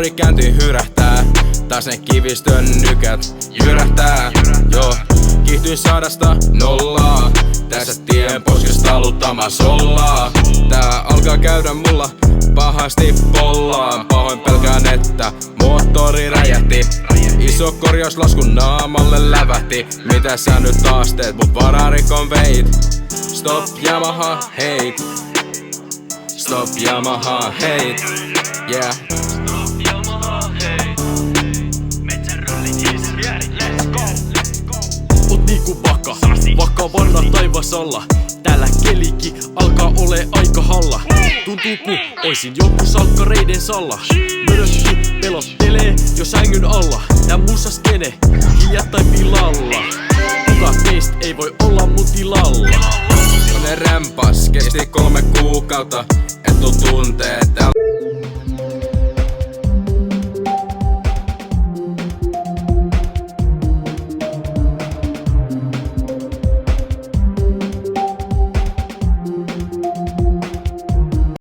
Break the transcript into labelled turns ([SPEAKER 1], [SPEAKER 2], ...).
[SPEAKER 1] Moottori käyntiin hyrähtää, taas ne kivistön nykät jyrähtää. Joo, kiihtyin 100–0. Tässä tien poskesta taluttama sollaa. Tää alkaa käydä mulla pahasti pollaan. Pahoin pelkään, että moottori räjähti. Iso korjauslasku naamalle lävähti. Mitä sä nyt taas teet, mut vararikon veit? Stop Yamaha hate. Stop Yamaha hate. Yeah.
[SPEAKER 2] Oot niinku vakka vanna taivasalla. Täällä kelikin alkaa ole aika halla. Tuntuu ku oisin joku salkkareiden salla. Mörökki pelottelee jo sängyn alla. Tää musa skene hiljattain pilalla. Kuka teistä ei voi olla mun tilalla?
[SPEAKER 1] Ne rämpas kesti 3 kuukautta, et tuu tuntee täällä.